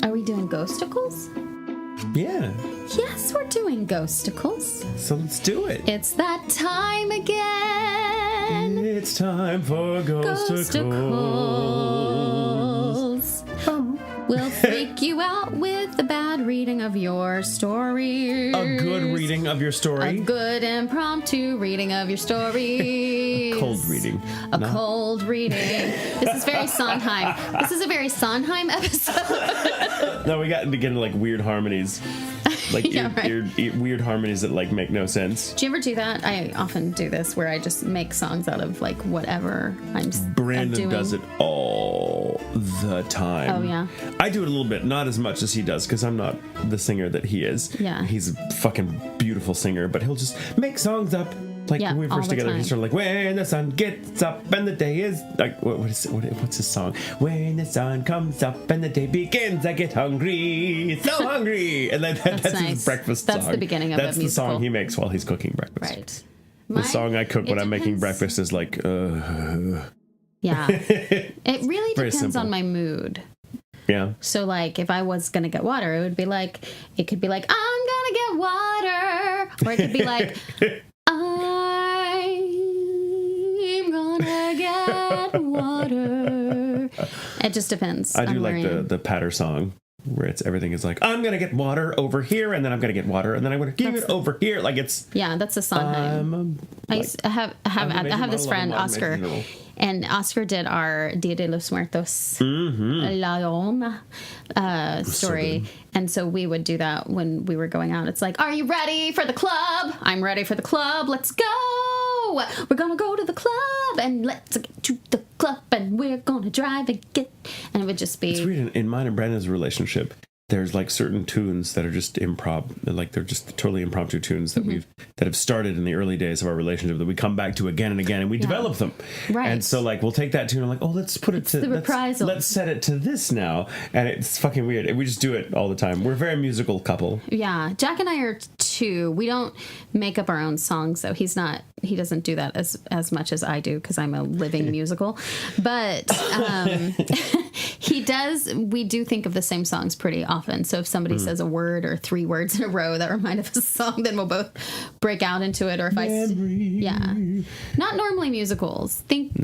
Are we doing Ghostacles? Yeah. Yes, we're doing Ghostacles. So let's do it. It's that time again. It's time for Ghostacles. We'll freak you out with a bad reading of your story. A good reading of your story. A good impromptu reading of your story. Cold reading. Cold reading. This is very Sondheim. This is a very Sondheim episode. No, we got to get into like weird harmonies. Like weird harmonies that like make no sense. Do you ever do that? I often do this where I just make songs out of like whatever I'm Brandon doing. does it all the time. Oh yeah. I do it a little bit, not as much as he does, because I'm not the singer that he is. Yeah. He's a fucking beautiful singer, but he'll just make songs up. Like when we first together, he's sort of like, when the sun gets up and the day is like, what's his song? When the sun comes up and the day begins, I get hungry, so hungry, and then that's nice. His breakfast song. That's the beginning of That's a musical. the song he makes while he's cooking breakfast. Right. The song I cook when I'm making breakfast is like, yeah. It really depends on my mood. Yeah. So like if I was gonna get water, it could be like I'm gonna get water, or it could be like I'm gonna get water. It just depends. I do like the patter song where everything is like, I'm gonna get water over here, and then I'm gonna get water, and then I'm gonna give it over here. Like it's that's a Sondheim. I have this friend Oscar, and Oscar did our Dia de los Muertos La Llorona story, and so we would do that when we were going out. It's like, are you ready for the club? I'm ready for the club. Let's go. We're gonna go to the club, and let's get to the club, and we're gonna drive and get. And it would just be. It's weird. In mine and Brandon's relationship, there's like certain tunes that are just improv, like they're just totally impromptu tunes that that have started in the early days of our relationship that we come back to again and again, and we develop them. Right. And so like we'll take that tune and like, let's put it to the reprisal. Let's set it to this now, and it's fucking weird. And we just do it all the time. We're a very musical couple. Yeah, Jack and I are too. We don't make up our own songs though. He doesn't do that as much as I do because I'm a living musical. But he does. We do think of the same songs pretty often. So if somebody says a word or 3 words in a row that remind of a song, then we'll both break out into it. Or if not normally musicals. Think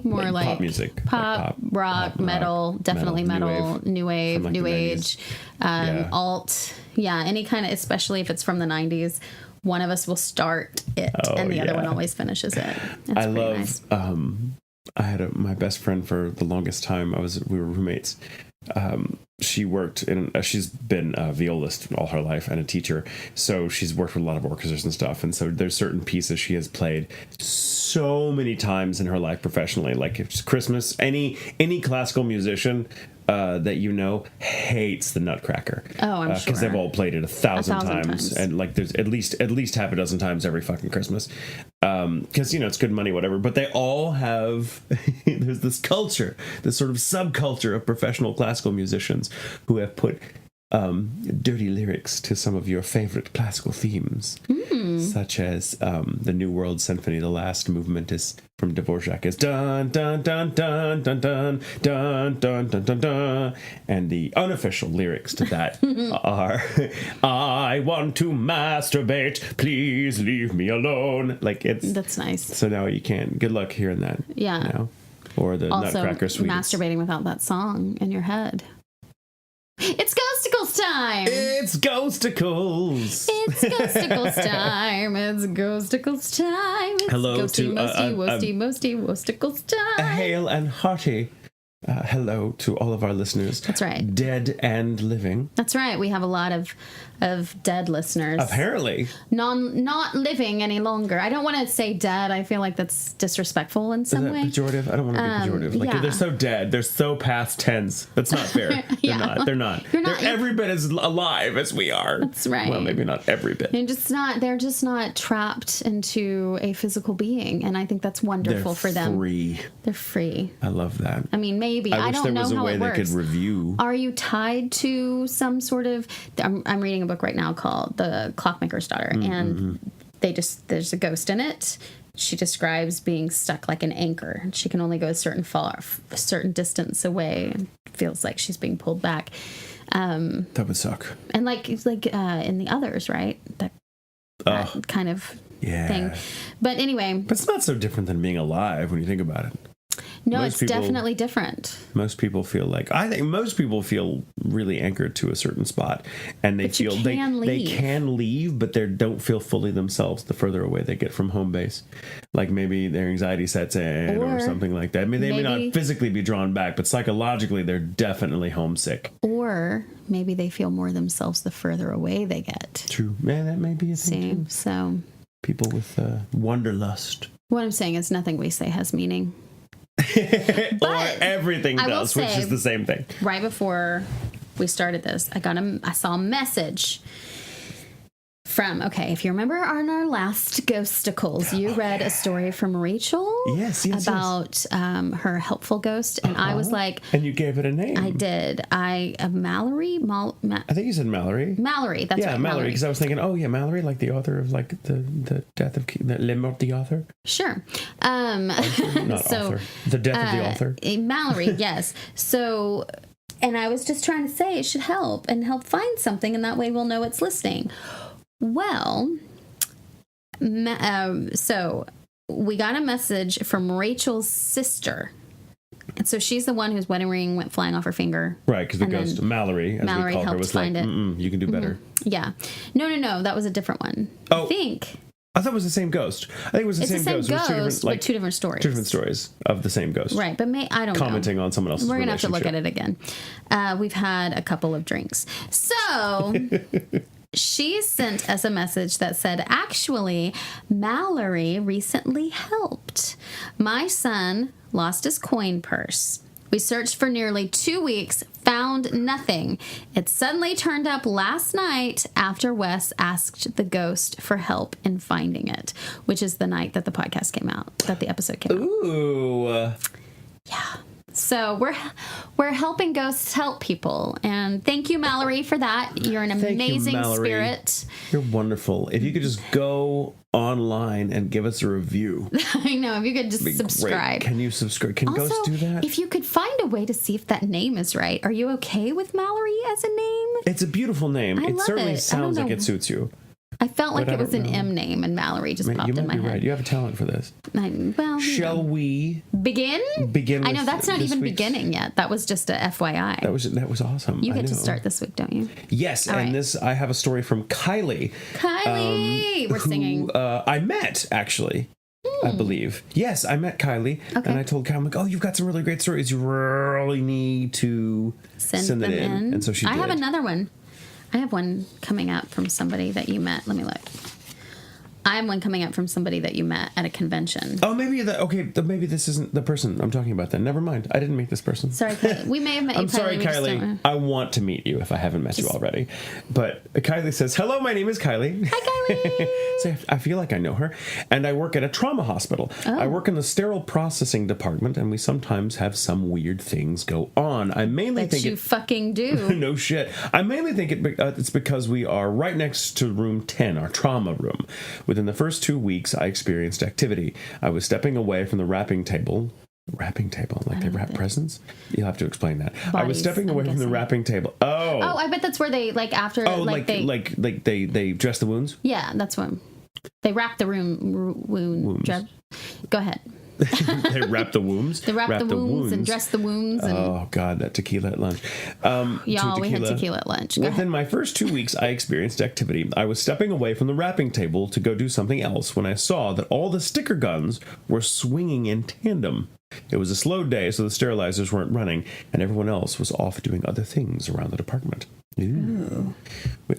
more like pop music, pop, rock, metal, definitely metal, new wave, new age, alt. Yeah, any kind of, especially if it's from the 90s. One of us will start it, and the other one always finishes it. That's nice. I had my best friend for the longest time. We were roommates. She worked she's been a violist all her life and a teacher. So she's worked with a lot of orchestras and stuff. And so there's certain pieces she has played so many times in her life professionally. Like if it's Christmas, any classical musician that hates the Nutcracker. Oh, I'm sure. Because they've all played it 1,000 times. And like there's at least half a dozen times every fucking Christmas. Because, it's good money, whatever. But they all have, there's this culture, this sort of subculture of professional classical musicians who have put dirty lyrics to some of your favorite classical themes, such as the New World Symphony. The last movement is from Dvorak is dun dun dun dun dun dun dun dun dun dun dun, and the unofficial lyrics to that are I want to masturbate, please leave me alone. That's nice. So now you can. Good luck hearing that. Yeah. Now. Or the also, Nutcracker Suite. Masturbating without that song in your head. It's Ghostacles time! It's Ghostacles! It's Ghostacles time! It's Ghostacles time! It's hello ghosty, to... mosty, Ghostacles time! A hail and hearty hello to all of our listeners. That's right. Dead and living. That's right. We have a lot of dead listeners. Apparently. Not living any longer. I don't want to say dead. I feel like that's disrespectful in some way. Is that pejorative? I don't want to be pejorative. They're so dead. They're so past tense. That's not fair. They're not. They're every bit as alive as we are. That's right. Well, maybe not every bit. They're just not trapped into a physical being. And I think that's wonderful for them. They're free. I love that. I mean, maybe. I don't know how it works. I wish there was a way they could review. Are you tied to some sort of... I'm reading a book right now called The Clockmaker's Daughter, and there's a ghost in it. She describes being stuck like an anchor. She can only go a certain distance away, and feels like she's being pulled back. That would suck. And like in the others, right? That kind of thing. But anyway. But it's not so different than being alive when you think about it. No, it's definitely different. Most people feel I think most people feel really anchored to a certain spot, and they feel they can leave, but they don't feel fully themselves the further away they get from home base. Like maybe their anxiety sets in or something like that. I mean, they may not physically be drawn back, but psychologically they're definitely homesick. Or maybe they feel more themselves the further away they get. True. Man, that may be a thing too. So people with wanderlust. What I'm saying is nothing we say has meaning. Or everything does, which is the same thing. Right before we started this, I saw a message from, if you remember on our last Ghostacles, you read a story from Rachel about her helpful ghost, and I was like... And you gave it a name. I did. Mallory? I think you said Mallory. Mallory, that's right. Yeah, Mallory, because I was thinking, Mallory, like the author of the death of... Le Mort the author? Sure. Author. The death of the author? Mallory, yes. So... And I was just trying to say it should help find something, and that way we'll know it's listening. Well, so we got a message from Rachel's sister. And so she's the one whose wedding ring went flying off her finger. Right, because the ghost, Mallory, as we call her, was like, you can do better. Yeah. No, that was a different one. Oh. I thought it was the same ghost. I think it was the same ghost. It was two different stories. Two different stories of the same ghost. Right, but I don't know. Commenting on someone else's relationship. We're going to have to look at it again. We've had a couple of drinks. So... She sent us a message that said, actually, Mallory recently helped. My son lost his coin purse. We searched for nearly 2 weeks, found nothing. It suddenly turned up last night after Wes asked the ghost for help in finding it, which is the night that the podcast came out, that the episode came out. Ooh. Yeah. So we're helping ghosts help people, and thank you, Mallory, for that. You're an amazing spirit. You're wonderful. If you could just go online and give us a review. I know. If you could just subscribe. Great. Can you subscribe? Can also, ghosts do that? If you could find a way to see if that name is right, are you okay with Mallory as a name? It's a beautiful name. It certainly sounds like it suits you. I felt like it was an M name, and Mallory just popped in my head. Right. You have a talent for this. Shall we begin? Begin. I know that's not even beginning yet. That was just a FYI. That was awesome. You get to start this week, don't you? Yes, all and right. I have a story from Kylie. We're singing. I met actually. I believe. Yes, I met Kylie, and I told Kylie, I'm like, you've got some really great stories. You really need to send them in. And so she did. I have another one. I have one coming up from somebody that you met. Let me look. I have one coming up from somebody that you met at a convention. Oh, maybe maybe this isn't the person I'm talking about then. Never mind. I didn't meet this person. Sorry, Kylie. We may have met you. I'm sorry, Kylie. I want to meet you if I haven't met you already. But Kylie says, hello, my name is Kylie. Hi, Kylie. So I feel like I know her. And I work at a trauma hospital. Oh. I work in the sterile processing department, and we sometimes have some weird things go on. I mainly think you fucking do. No shit. I mainly think it's because we are right next to room 10, our trauma room. Within the first 2 weeks, I experienced activity. I was stepping away from the wrapping table, like they wrap presents? You'll have to explain that. Bodies, I was stepping away from the wrapping table. Oh, I bet that's where they after. Oh, they dress the wounds. Yeah, that's when they wrap the wound. Go ahead. They wrap the wombs. They wrap the wounds and dress the wounds. Oh, God, that tequila at lunch. Y'all, we had tequila at lunch. Within my first 2 weeks, I experienced activity. I was stepping away from the wrapping table to go do something else when I saw that all the sticker guns were swinging in tandem. It was a slow day, so the sterilizers weren't running, and everyone else was off doing other things around the department. Ooh.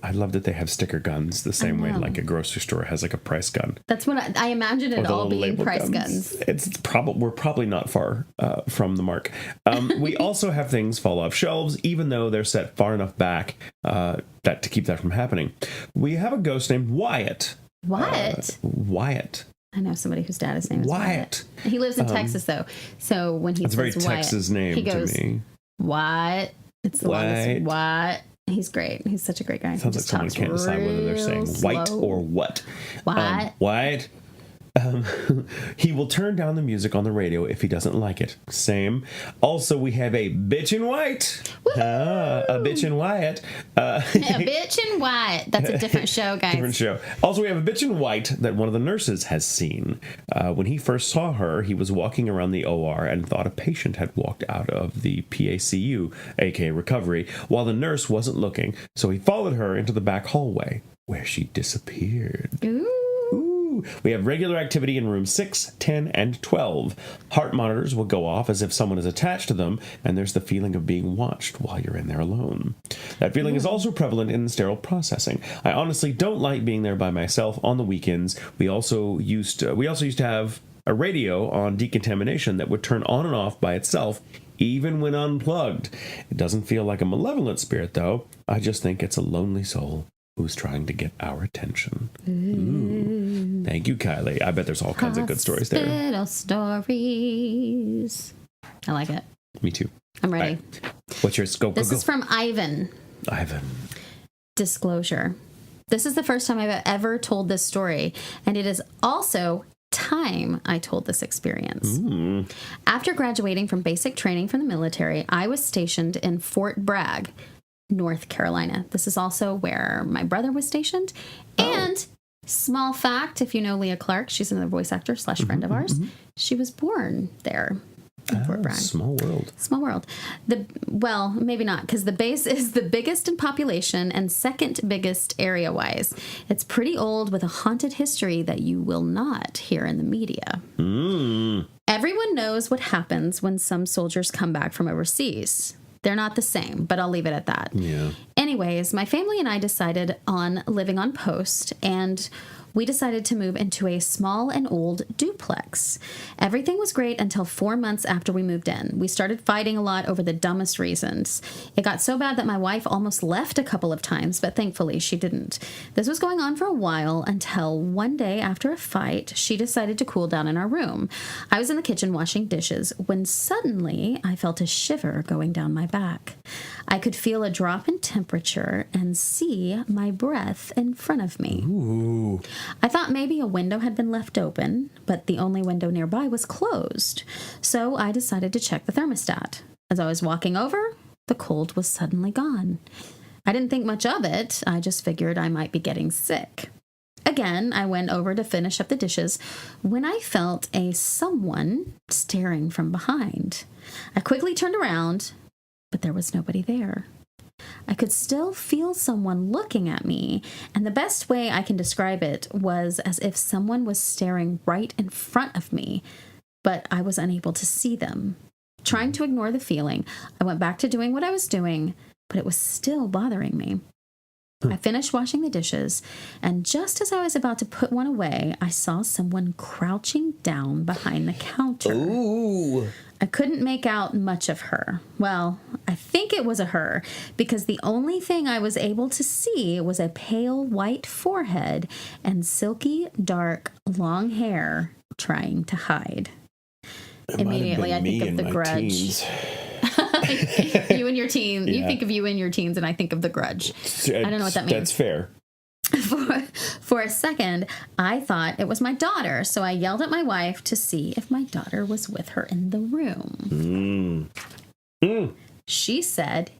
I love that they have sticker guns the same way like a grocery store has like a price gun. That's what I imagine it all being price guns. We're probably not far from the mark. We also have things fall off shelves, even though they're set far enough back that to keep that from happening. We have a ghost named Wyatt. Wyatt. I know somebody whose dad's name is Wyatt. He lives in Texas, though. So when he says Wyatt, it's a very Texas name he goes, to me. Wyatt. It's the longest Wyatt. He's great. He's such a great guy. Sounds like someone can't decide whether they're saying white or what. Wyatt. Wyatt. He will turn down the music on the radio if he doesn't like it. Same. Also, we have a bitch in white. A bitch in white. A bitch in white. That's a different show, guys. Different show. Also, we have a bitch in white that one of the nurses has seen. When he first saw her, he was walking around the OR and thought a patient had walked out of the PACU, aka recovery, while the nurse wasn't looking. So he followed her into the back hallway, where she disappeared. Ooh. We have regular activity in room 6, 10, and 12. Heart monitors will go off as if someone is attached to them, and there's the feeling of being watched while you're in there alone. That feeling is also prevalent in sterile processing. I honestly don't like being there by myself on the weekends. We also used to have a radio on decontamination that would turn on and off by itself, even when unplugged. It doesn't feel like a malevolent spirit, though. I just think it's a lonely soul who's trying to get our attention. Ooh. Thank you, Kylie. I bet there's all kinds of good stories there. Hospital stories. I like it. Me too. I'm ready. Right. What's yours? Go. This is from Ivan. Disclosure. This is the first time I've ever told this story, and it is also time I told this experience. After graduating from basic training from the military, I was stationed in Fort Bragg, North Carolina. This is also where my brother was stationed. And small fact, if you know Leah Clark, she's another voice actor / friend of ours. She was born there in Fort Bragg. Small world. Small world. Well, maybe not, because the base is the biggest in population and second biggest area-wise. It's pretty old with a haunted history that you will not hear in the media. Everyone knows what happens when some soldiers come back from overseas. They're not the same, but I'll leave it at that. Yeah. Anyways, my family and I decided on living on post, and we decided to move into a small and old duplex. Everything was great until 4 months after we moved in. We started fighting a lot over the dumbest reasons. It got so bad that my wife almost left a couple of times, but thankfully she didn't. This was going on for a while until one day after a fight, she decided to cool down in our room. I was in the kitchen washing dishes when suddenly I felt a shiver going down my back. I could feel a drop in temperature and see my breath in front of me. Ooh. I thought maybe a window had been left open, but the only window nearby was closed. So I decided to check the thermostat. As I was walking over, the cold was suddenly gone. I didn't think much of it. I just figured I might be getting sick. Again, I went over to finish up the dishes when I felt a someone staring from behind. I quickly turned around, but there was nobody there. I could still feel someone looking at me, and the best way I can describe it was as if someone was staring right in front of me, but I was unable to see them. Trying to ignore the feeling, I went back to doing what I was doing, but it was still bothering me. I finished washing the dishes, and just as I was about to put one away, I saw someone crouching down behind the counter. Ooh. I couldn't make out much of her. Well, I think it was a her, because the only thing I was able to see was a pale white forehead and silky, dark, long hair trying to hide. Immediately, I think of The Grudge. You and your teens. Yeah. You think of you and your teens, and I think of The Grudge. I don't know what that means. That's fair. For a second, I thought it was my daughter, so I yelled at my wife to see if my daughter was with her in the room. She said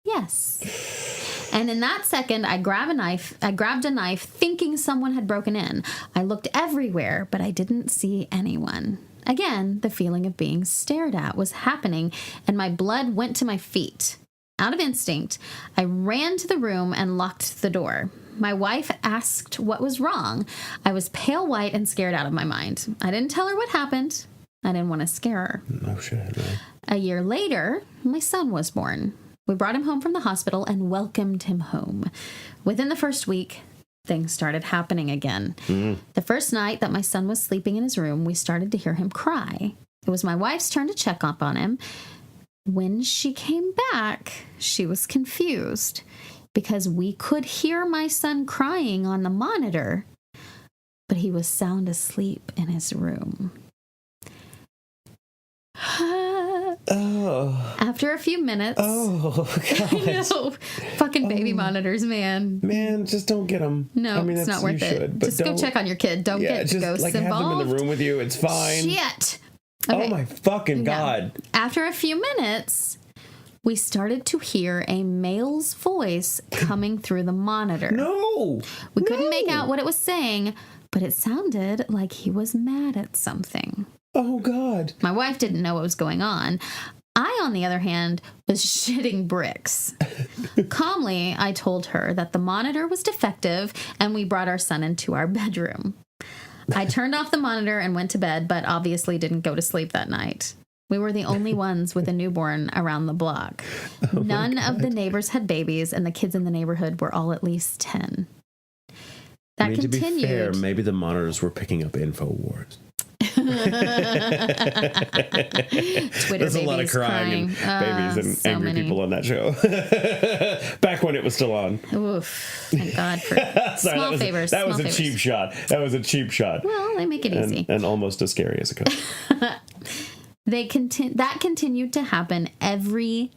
yes. And in that second, I grabbed a knife, thinking someone had broken in. I looked everywhere, but I didn't see anyone. Again, the feeling of being stared at was happening, and my blood went to my feet. Out of instinct, I ran to the room and locked the door. My wife asked what was wrong. I was pale white and scared out of my mind. I didn't tell her what happened. I didn't want to scare her. No shit, man. A year later, my son was born. We brought him home from the hospital and welcomed him home. Within the first week, things started happening again. The first night that my son was sleeping in his room, we started to hear him cry. It was my wife's turn to check up on him. When she came back, she was confused because we could hear my son crying on the monitor, but he was sound asleep in his room. After a few minutes. Oh, God. Fucking baby monitors, man. Man, just don't get them. No, I mean, it's not worth it. Just go check on your kid. Don't get the ghosts like, involved. Have them in the room with you. It's fine. Shit. Okay. Oh, my fucking God. After a few minutes, we started to hear a male's voice coming through the monitor. No. We couldn't make out what it was saying, but it sounded like he was mad at something. Oh, God. My wife didn't know what was going on. I, on the other hand, was shitting bricks. Calmly, I told her that the monitor was defective and we brought our son into our bedroom. I turned off the monitor and went to bed, but obviously didn't go to sleep that night. We were the only ones with a newborn around the block. None of the neighbors had babies, and the kids in the neighborhood were all at least 10. That continued. To be fair, maybe the monitors were picking up InfoWars. There's a lot of crying and babies and so angry people on that show. Back when it was still on. Oof. Thank God for small favors. That was a cheap shot. That was a cheap shot. Well, they make it easy. And almost as scary as it could. That continued to happen every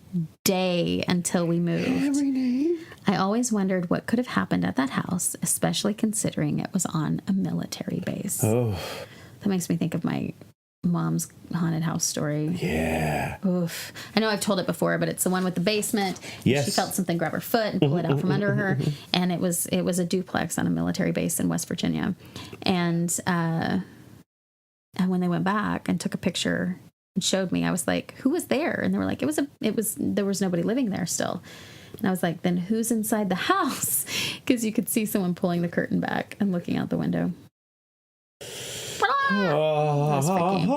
day until we moved. Every day? I always wondered what could have happened at that house, especially considering it was on a military base. Oh. That makes me think of my mom's haunted house story. Yeah. Oof. I know I've told it before, but it's the one with the basement. Yes. She felt something grab her foot and pull it out from under her. And it was a duplex on a military base in West Virginia. And when they went back and took a picture and showed me, I was like, who was there? And they were like, there was nobody living there still. And I was like, then who's inside the house? Because you could see someone pulling the curtain back and looking out the window. That was freaky.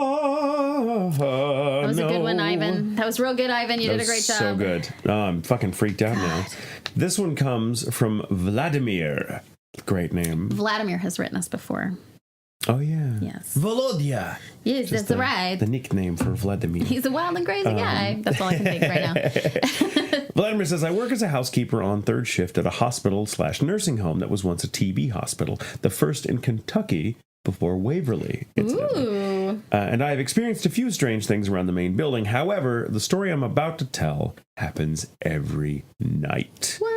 That was a good one, Ivan. That was real good, Ivan. You did a great job. So good. Oh, I'm fucking freaked out now. This one comes from Vladimir. Great name. Vladimir has written us before. Oh, yeah. Yes. Volodya. Yes, that's right. The nickname for Vladimir. He's a wild and crazy guy. That's all I can think right now. Vladimir says, I work as a housekeeper on third shift at a hospital/nursing home that was once a TB hospital, the first in Kentucky before Waverly, incidentally. And I have experienced a few strange things around the main building. However, the story I'm about to tell happens every night. What?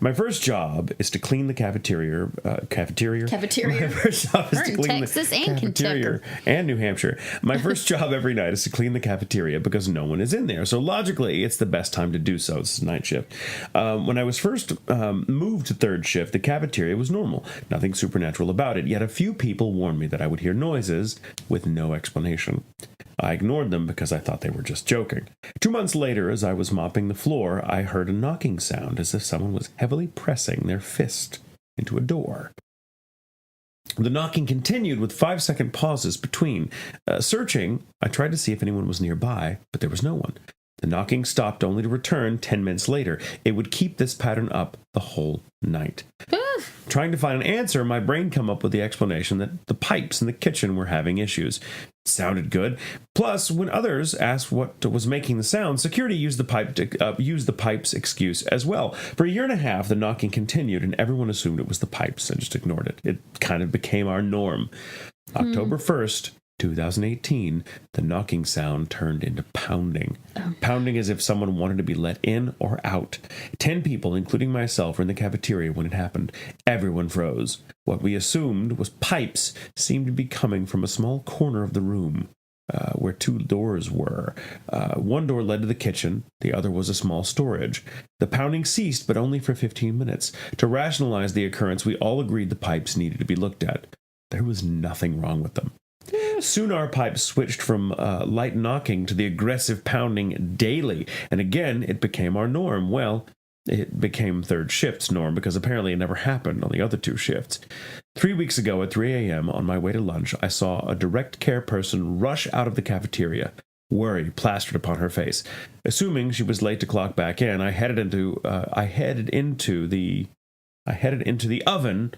My first job is to clean the cafeteria. Cafeteria. My first job is to clean Texas the and cafeteria and New Hampshire. My first job every night is to clean the cafeteria because no one is in there. So logically, it's the best time to do so. It's night shift. When I was first moved to third shift, the cafeteria was normal. Nothing supernatural about it. Yet a few people warned me that I would hear noises with no explanation. I ignored them because I thought they were just joking. 2 months later, as I was mopping the floor, I heard a knocking sound as if someone was heavily pressing their fist into a door. The knocking continued with 5-second pauses between. Searching, I tried to see if anyone was nearby, but there was no one. The knocking stopped only to return 10 minutes later. It would keep this pattern up the whole night. Trying to find an answer, my brain came up with the explanation that the pipes in the kitchen were having issues. It sounded good. Plus, when others asked what was making the sound, security used the pipes excuse as well. For a year and a half, the knocking continued, and everyone assumed it was the pipes and just ignored it. It kind of became our norm. October 1st, 2018, the knocking sound turned into pounding. Pounding as if someone wanted to be let in or out. 10 people, including myself, were in the cafeteria when it happened. Everyone froze. What we assumed was pipes seemed to be coming from a small corner of the room where 2 doors were. One door led to the kitchen. The other was a small storage. The pounding ceased, but only for 15 minutes. To rationalize the occurrence, we all agreed the pipes needed to be looked at. There was nothing wrong with them. Soon our pipes switched from light knocking to the aggressive pounding daily, and again it became our norm. Well, it became third shift's norm because apparently it never happened on the other 2 shifts. 3 weeks ago at 3 a.m. on my way to lunch, I saw a direct care person rush out of the cafeteria, worry plastered upon her face. Assuming she was late to clock back in, I headed into the oven.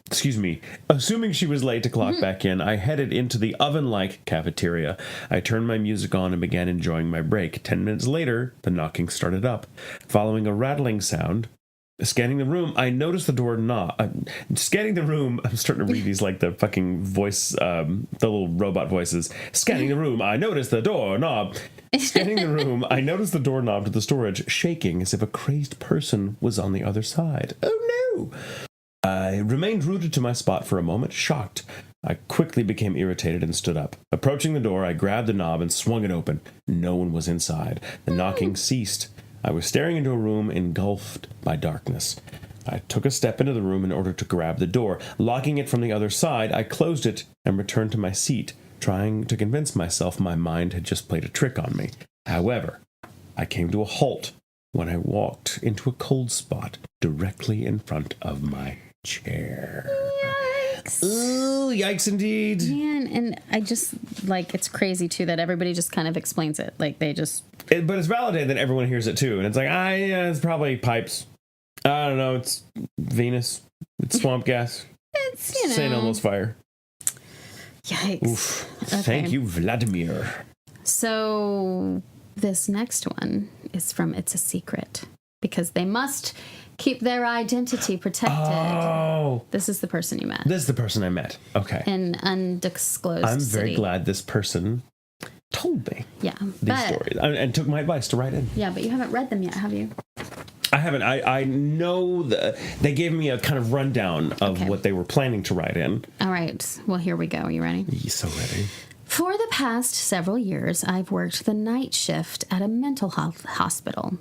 Excuse me. Assuming she was late to clock back in, I headed into the oven-like cafeteria. I turned my music on and began enjoying my break. 10 minutes later, the knocking started up. Following a rattling sound, Scanning the room, I noticed the door knob. Scanning the room, I'm starting to read these like the fucking voice, the little robot voices. Scanning the room, I noticed the door knob. Scanning the room, I noticed the doorknob to the storage shaking as if a crazed person was on the other side. Oh no! I remained rooted to my spot for a moment, shocked. I quickly became irritated and stood up. Approaching the door, I grabbed the knob and swung it open. No one was inside. The knocking ceased. I was staring into a room engulfed by darkness. I took a step into the room in order to grab the door. Locking it from the other side, I closed it and returned to my seat, trying to convince myself my mind had just played a trick on me. However, I came to a halt when I walked into a cold spot directly in front of my chair. Yikes. Ooh, yikes indeed. Man, and I just, like, it's crazy, too, that everybody just kind of explains it. Like, they just... But it's validated that everyone hears it, too. And it's like, yeah, it's probably pipes. I don't know. It's Venus. It's swamp gas. It's, you know... St. Elmo's fire. Yikes. Oof. Okay. Thank you, Vladimir. So, this next one is from It's a Secret. Because they must... keep their identity protected. Oh. This is the person you met. This is the person I met. Okay. In undisclosed I'm very city. glad this person told me these stories and took my advice to write in. Yeah, but you haven't read them yet, have you? I haven't. I know they gave me a kind of rundown of what they were planning to write in. All right. Well, here we go. Are you ready? So ready. For the past several years, I've worked the night shift at a mental health hospital.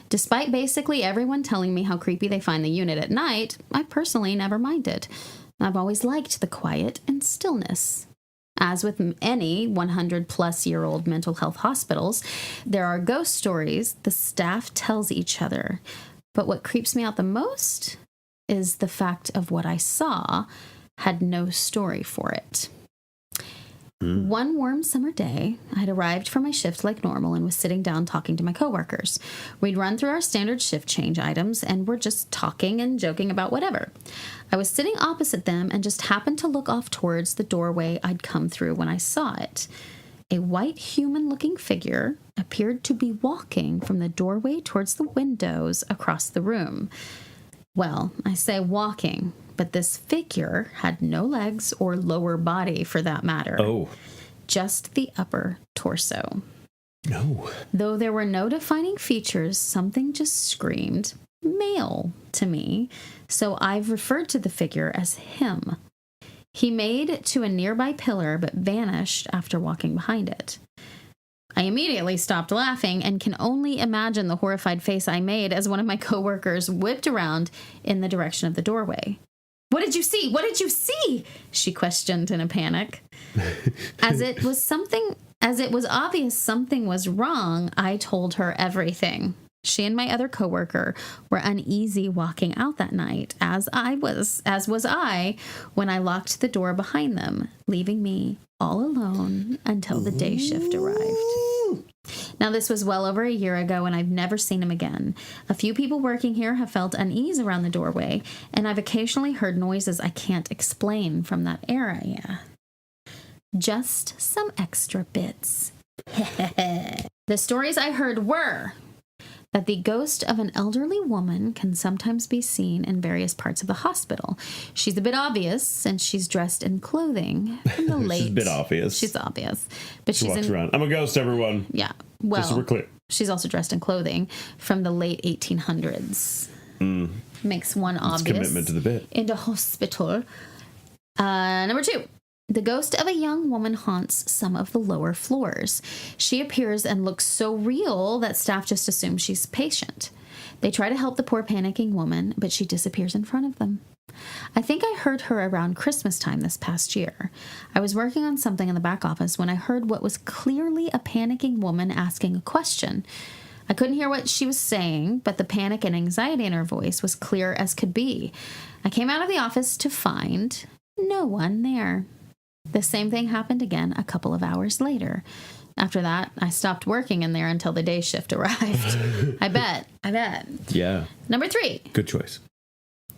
Despite basically everyone telling me how creepy they find the unit at night, I personally never minded. I've always liked the quiet and stillness. As with any 100-plus-year-old mental health hospitals, there are ghost stories the staff tells each other. But what creeps me out the most is the fact of what I saw had no story for it. One warm summer day, I'd arrived for my shift like normal and was sitting down talking to my coworkers. We'd run through our standard shift change items and were just talking and joking about whatever. I was sitting opposite them and just happened to look off towards the doorway I'd come through when I saw it. A white human-looking figure appeared to be walking from the doorway towards the windows across the room. Well, I say walking, but this figure had no legs or lower body for that matter. Oh. Just the upper torso. No. Though there were no defining features, something just screamed male to me, so I've referred to the figure as him. He made it to a nearby pillar but vanished after walking behind it. I immediately stopped laughing and can only imagine the horrified face I made as one of my coworkers whipped around in the direction of the doorway. "What did you see? What did you see?" she questioned in a panic. As it was obvious something was wrong, I told her everything. She and my other coworker were uneasy walking out that night, as was I when I locked the door behind them, leaving me all alone until the day shift arrived. Now, this was well over a year ago, and I've never seen him again. A few people working here have felt unease around the doorway, and I've occasionally heard noises I can't explain from that area. Just some extra bits. The stories I heard were that the ghost of an elderly woman can sometimes be seen in various parts of the hospital. She's a bit obvious, since she's dressed in clothing from the late... She's a bit obvious. She's obvious. But she walks around. I'm a ghost, everyone. Yeah. Well, just so we're clear. She's also dressed in clothing from the late 1800s. Makes one obvious. It's commitment to the bit. In the hospital. Number 2. The ghost of a young woman haunts some of the lower floors. She appears and looks so real that staff just assume she's a patient. They try to help the poor panicking woman, but she disappears in front of them. I think I heard her around Christmas time this past year. I was working on something in the back office when I heard what was clearly a panicking woman asking a question. I couldn't hear what she was saying, but the panic and anxiety in her voice was clear as could be. I came out of the office to find no one there. The same thing happened again a couple of hours later. After that, I stopped working in there until the day shift arrived. I bet. Yeah. Number 3. Good choice.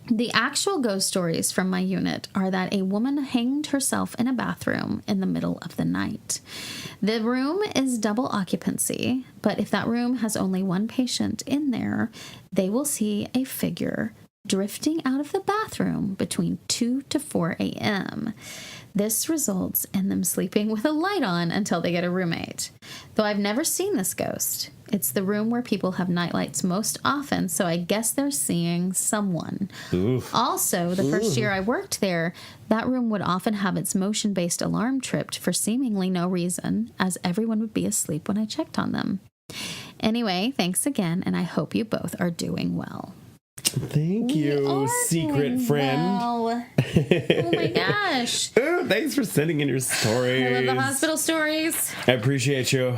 The actual ghost stories from my unit are that a woman hanged herself in a bathroom in the middle of the night. The room is double occupancy, but if that room has only one patient in there, they will see a figure drifting out of the bathroom between 2 to 4 a.m. This results in them sleeping with a light on until they get a roommate. Though I've never seen this ghost, it's the room where people have nightlights most often, so I guess they're seeing someone. Oof. Also, the first year I worked there, that room would often have its motion-based alarm tripped for seemingly no reason, as everyone would be asleep when I checked on them. Anyway, thanks again, and I hope you both are doing well. Thank you, secret friend. Well. Oh my gosh. Thanks for sending in your stories. I love the hospital stories. I appreciate you.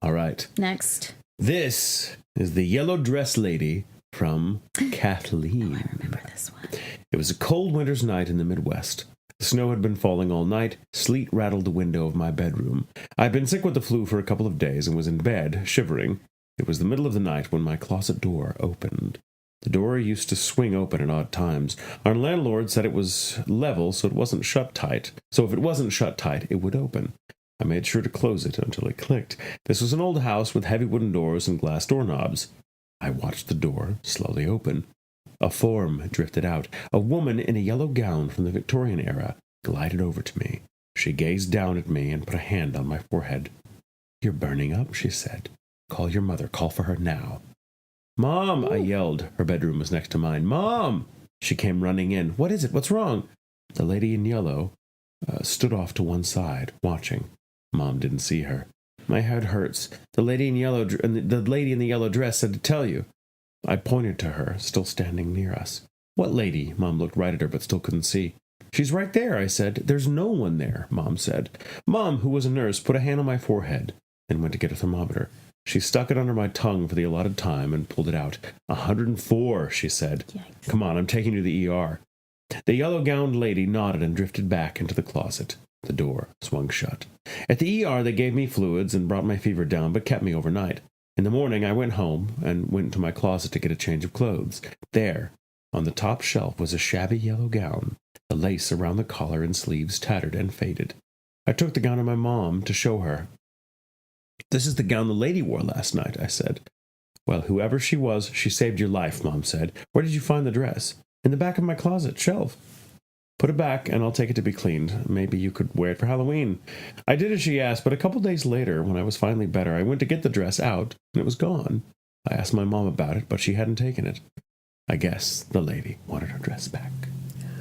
All right. Next. This is the yellow dress lady from Kathleen. I remember this one. It was a cold winter's night in the Midwest. The snow had been falling all night. Sleet rattled the window of my bedroom. I'd been sick with the flu for a couple of days and was in bed, shivering. It was the middle of the night when my closet door opened. The door used to swing open at odd times. Our landlord said it was level, so it wasn't shut tight. So if it wasn't shut tight, it would open. I made sure to close it until it clicked. This was an old house with heavy wooden doors and glass doorknobs. I watched the door slowly open. A form drifted out. A woman in a yellow gown from the Victorian era glided over to me. She gazed down at me and put a hand on my forehead. "You're burning up," she said. "Call your mother. Call for her now." "Mom!" I yelled. Her bedroom was next to mine. "Mom!" She came running in. "What is it? What's wrong?" The lady in yellow stood off to one side, watching. Mom didn't see her. "My head hurts. The lady in the yellow dress said to tell you." I pointed to her, still standing near us. "What lady?" Mom looked right at her, but still couldn't see. "She's right there," I said. "There's no one there," Mom said. Mom, who was a nurse, put a hand on my forehead and went to get a thermometer. She stuck it under my tongue for the allotted time and pulled it out. 104, she said. Yikes. "Come on, I'm taking you to the ER." The yellow-gowned lady nodded and drifted back into the closet. The door swung shut. At the ER, they gave me fluids and brought my fever down, but kept me overnight. In the morning, I went home and went into my closet to get a change of clothes. There, on the top shelf, was a shabby yellow gown, the lace around the collar and sleeves tattered and faded. I took the gown to my mom to show her. "This is the gown the lady wore last night," I said. "Well, whoever she was, she saved your life," Mom said. "Where did you find the dress?" "In the back of my closet shelf." "Put it back, and I'll take it to be cleaned. Maybe you could wear it for Halloween." I did as she asked, but a couple days later, when I was finally better, I went to get the dress out, and it was gone. I asked my mom about it, but she hadn't taken it. I guess the lady wanted her dress back.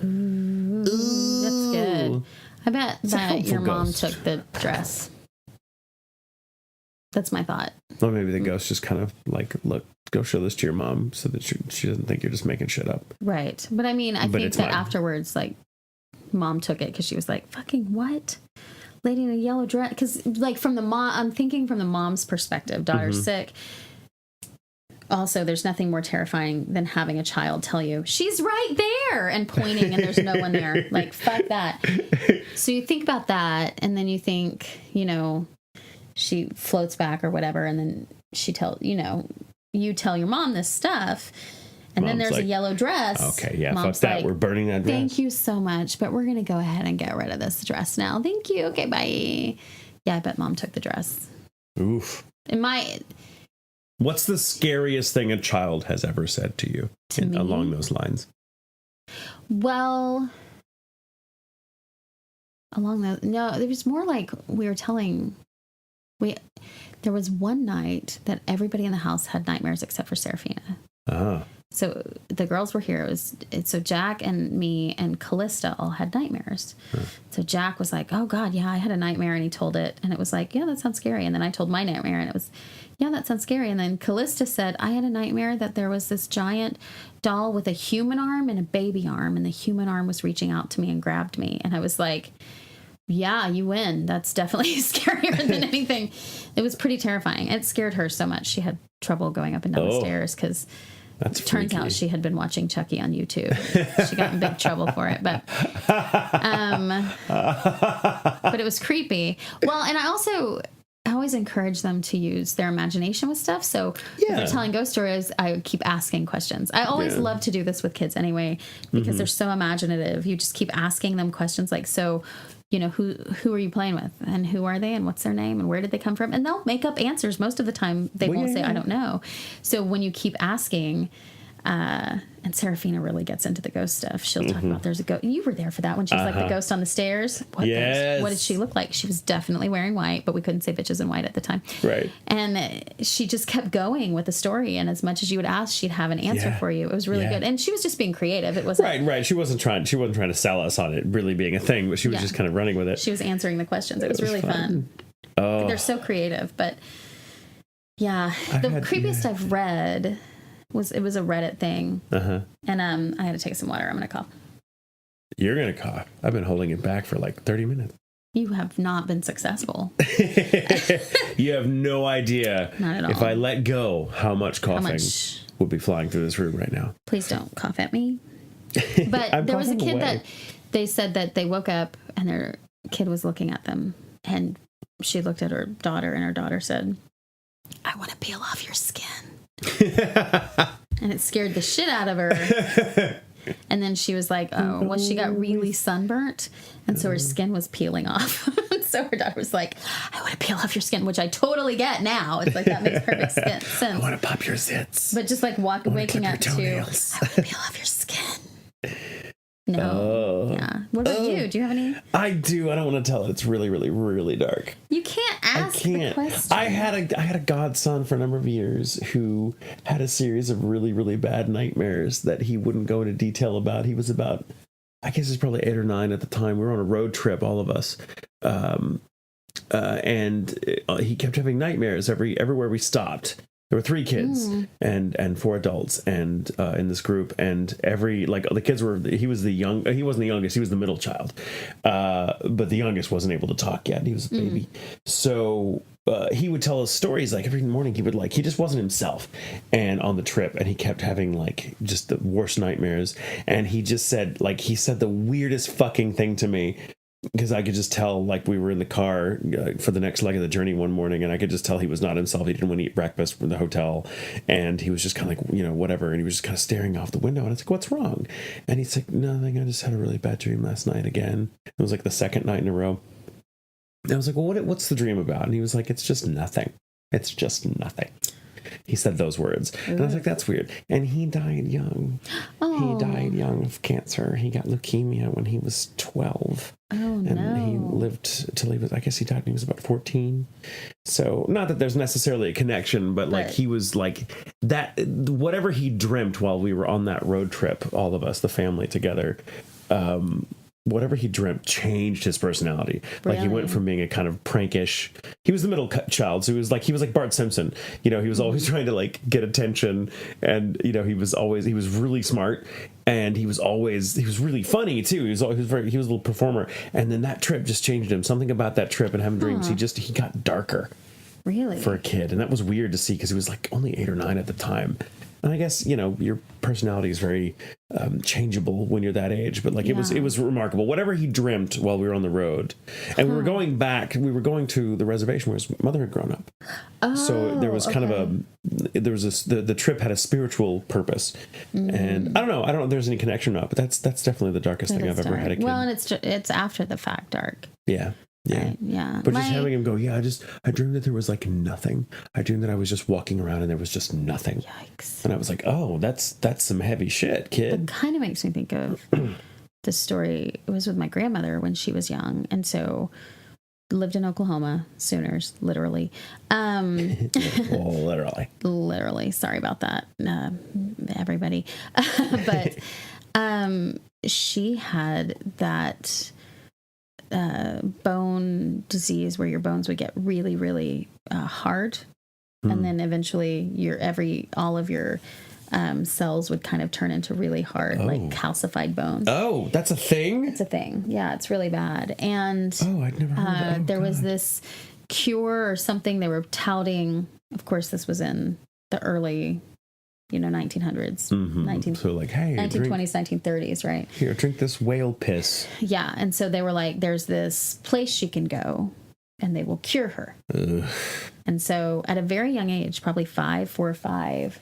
Ooh, that's good. I bet that your mom took the dress. That's my thought. Or maybe the ghost just kind of like, "Look, go show this to your mom so that she doesn't think you're just making shit up." Right. But I mean, I think that afterwards, like, mom took it because she was like, "Fucking what? Lady in a yellow dress?" Because, like, from the mom, I'm thinking from the mom's perspective, daughter's sick. Also, there's nothing more terrifying than having a child tell you, "She's right there," and pointing and there's no one there. Like, fuck that. So you think about that, and then you think, you know, she floats back or whatever, and then you tell your mom this stuff, and Mom's then there's like, a yellow dress. "Okay, yeah, Mom's fuck that. Like, we're burning that dress." "Thank you so much, but we're going to go ahead and get rid of this dress now. Thank you. Okay, bye." Yeah, I bet Mom took the dress. Oof. What's the scariest thing a child has ever said to you along those lines? Well, no, there was more like there was one night that everybody in the house had nightmares except for Serafina. Uh-huh. So the girls were here. So Jack and me and Callista all had nightmares. So Jack was like, "Oh God, yeah, I had a nightmare," and he told it, and it was like, "Yeah, that sounds scary." And then I told my nightmare, and it was, "Yeah, that sounds scary." And then Callista said, "I had a nightmare that there was this giant doll with a human arm and a baby arm, and the human arm was reaching out to me and grabbed me." And I was like, "Yeah, you win. That's definitely scarier than anything." It was pretty terrifying. It scared her so much she had trouble going up and down the stairs because it turns out she had been watching Chucky on YouTube. She got in big trouble for it, but it was creepy. Well, and I always encourage them to use their imagination with stuff. So if they're telling ghost stories, I keep asking questions. I always love to do this with kids anyway, because they're so imaginative. You just keep asking them questions like, so, you know, who are you playing with, and who are they, and what's their name, and where did they come from? And they'll make up answers. Most of the time they won't say, I don't know. So when you keep asking, and Serafina really gets into the ghost stuff. She'll talk about there's a ghost. You were there for that when she was like the ghost on the stairs. What did she look like? She was definitely wearing white, but we couldn't say bitches in white at the time. Right. And she just kept going with the story, and as much as you would ask, she'd have an answer for you. It was really good, and she was just being creative. It wasn't right. She wasn't trying to sell us on it really being a thing, but she was just kind of running with it. She was answering the questions. It was really fun. Oh, they're so creative, but the creepiest I've read. It was a Reddit thing. And I had to take some water. I'm going to cough. You're going to cough. I've been holding it back for like 30 minutes. You have not been successful. You have no idea. Not at all. If I let go, how much coughing would be flying through this room right now. Please don't cough at me. But there was a kid that they said that they woke up and their kid was looking at them. And she looked at her daughter, and her daughter said, I want to peel off your skin. And it scared the shit out of her. And then she was like, oh, well, she got really sunburnt, and so her skin was peeling off. So her daughter was like, I want to peel off your skin, which I totally get now. It's like, that makes perfect sense. I want to pop your zits. But just like waking up to, I want to peel off your skin. No. Yeah. What about you? Do you have any? I do. I don't want to tell it. It's really, really, really dark. You can't ask the question. I had a godson for a number of years who had a series of really, really bad nightmares that he wouldn't go into detail about. He was about, I guess he's probably 8 or 9 at the time. We were on a road trip, all of us. And he kept having nightmares everywhere we stopped. There were 3 kids and 4 adults and in this group, and the kids were, he wasn't the youngest, he was the middle child, but the youngest wasn't able to talk yet. He was a baby. So he would tell us stories like every morning. He just wasn't himself, and on the trip, and he kept having like just the worst nightmares. And he just said the weirdest fucking thing to me, because I could just tell, like, we were in the car for the next leg of the journey one morning, and I could just tell he was not himself. He didn't want to eat breakfast from the hotel, and he was just kind of like, whatever, and he was just kind of staring off the window, and I was like, what's wrong? And he's like, nothing, I just had a really bad dream last night again. It was like the second night in a row. And I was like, well, what's the dream about? And he was like, it's just nothing. It's just nothing. He said those words. And I was like, that's weird. And he died young. Oh. He died young of cancer. He got leukemia when he was 12. Oh, and he lived till he was, I guess he died when he was about 14. So not that there's necessarily a connection, but like he was like that, whatever he dreamt while we were on that road trip, all of us, the family together, whatever he dreamt changed his personality. Really? Like he went from being a kind of prankish, he was the middle child, so he was like Bart Simpson. He was always trying to like get attention, and he was really smart, and he was really funny too. He was a little performer. And then that trip just changed him. Something about that trip and having dreams, he got darker. Really? For a kid. And that was weird to see, because he was like only 8 or 9 at the time. And I guess, your personality is very changeable when you're that age. But like it was remarkable. Whatever he dreamt while we were on the road. And we were going to the reservation where his mother had grown up. Oh, so there was kind of the trip had a spiritual purpose. And I don't know if there's any connection or not, but that's definitely the darkest thing I've ever had a kid. Well, and it's after the fact dark. Yeah. Yeah. Right, yeah. But just having him go, I dreamed that there was like nothing. I dreamed that I was just walking around and there was just nothing. Yikes. And I was like, oh, that's some heavy shit, kid. It kind of makes me think of the story. It was with my grandmother when she was young. And so lived in Oklahoma, Sooners, literally. Literally. Literally. Sorry about that, everybody. But she had that bone disease where your bones would get really, really hard, and then eventually all of your cells would kind of turn into really hard, like calcified bones. Oh, that's a thing? It's a thing. Yeah, it's really bad. And I'd never heard of it. There was this cure or something they were touting. Of course, this was in the early 1900s, so like, hey, 1920s, 1930s, right? Here, drink this whale piss. Yeah, and so they were like, there's this place you can go, and they will cure her. Ugh. And so at a very young age, probably 4 or 5,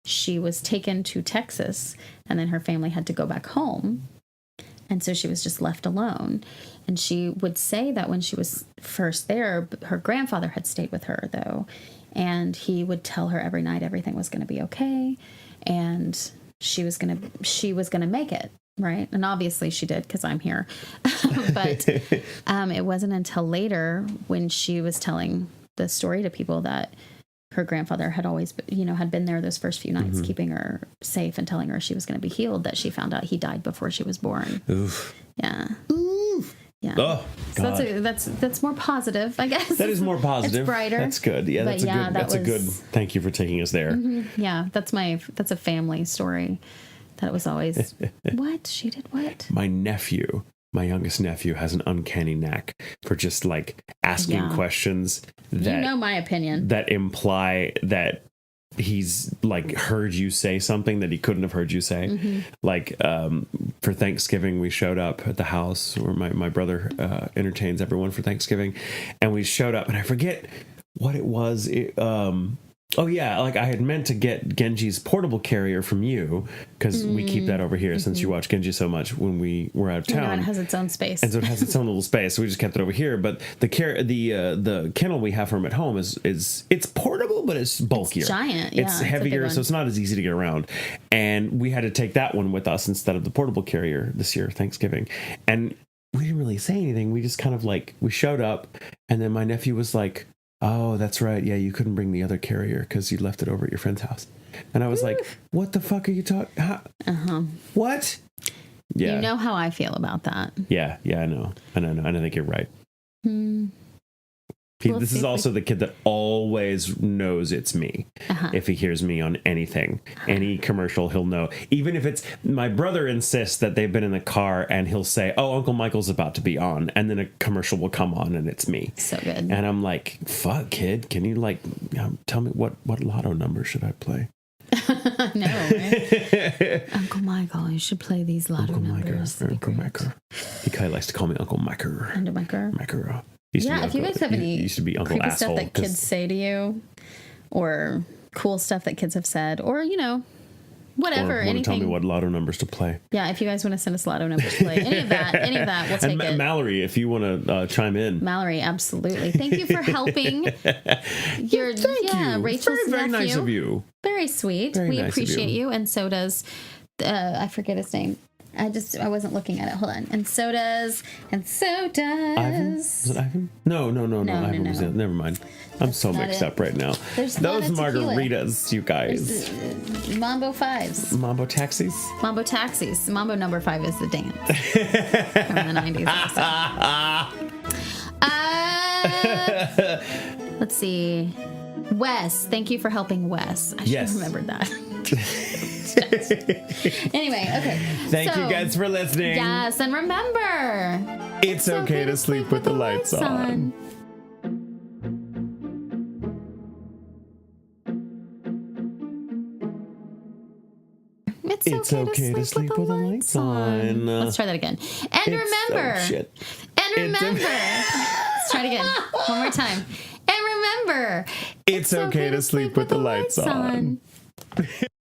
she was taken to Texas, and then her family had to go back home. And so she was just left alone. And she would say that when she was first there, her grandfather had stayed with her, though. And he would tell her every night everything was going to be okay. And she was going to make it. Right. And obviously she did, because I'm here. But it wasn't until later when she was telling the story to people that her grandfather had always, had been there those first few nights, keeping her safe and telling her she was going to be healed, that she found out he died before she was born. Oof. Yeah. Oof. Yeah. Oh, God. So that's more positive, I guess. That is more positive. It's brighter. That's good. Yeah, that's a good. Thank you for taking us there. Mm-hmm. Yeah, that's a family story. That it was always what she did. What my youngest nephew, has an uncanny knack for just like asking questions that my opinion that imply that he's like heard you say something that he couldn't have heard you say. Mm-hmm. Like for Thanksgiving, we showed up at the house where my brother entertains everyone for Thanksgiving, and we showed up, and I forget what it was. Oh yeah, like I had meant to get Genji's portable carrier from you, because we keep that over here since you watch Genji so much when we were out of town. And it has its own space, and so it has its own little space. So we just kept it over here. But the kennel we have for him at home is it's portable, but it's bulkier. It's giant. It's heavier, so it's not as easy to get around. And we had to take that one with us instead of the portable carrier this year, Thanksgiving. And we didn't really say anything. We just kind of we showed up, and then my nephew was like, "Oh, that's right. Yeah, you couldn't bring the other carrier because you left it over at your friend's house." And I was like, "What the fuck are you talking? What?" Yeah. You know how I feel about that. Yeah, I know. I think you're right. This is also the kid that always knows it's me. If he hears me on anything, any commercial, he'll know. Even if it's my brother insists that they've been in the car, and he'll say, "Oh, Uncle Michael's about to be on," and then a commercial will come on and it's me. So good. And I'm like, "Fuck, kid, can you tell me what lotto number should I play?" No, right? Uncle Michael, you should play these lotto numbers. Uncle Michael. He kind of likes to call me Uncle Michael. Michael. If you guys have any used to be Uncle creepy Asshole, stuff that kids say to you, or cool stuff that kids have said, or whatever, or anything. Tell me what lotto numbers to play. Yeah, if you guys want to send us lotto numbers to play, any of that, we'll take it. Mallory, if you want to chime in. Mallory, absolutely. Thank you for helping. Thank you. Rachel's very nephew. Nice of you. Very sweet. We appreciate you, and so does I forget his name. I wasn't looking at it. Hold on. And so does. Ivan? Was it Ivan? No. Ivan was in. Never mind. I'm so mixed up right now. There's those margaritas, you guys. Mambo 5s. Mambo taxis? Mambo taxis. Mambo number 5 is the dance from the 90s. Let's see. Wes. Thank you for helping Wes. I should have remembered that. Anyway, okay. Thank you guys for listening. Yes, and remember, it's okay to sleep with the lights on. It's okay to sleep with the lights on. Let's try that again. And remember. And remember. Let's try it again. One more time. And remember. It's okay to sleep with the lights on.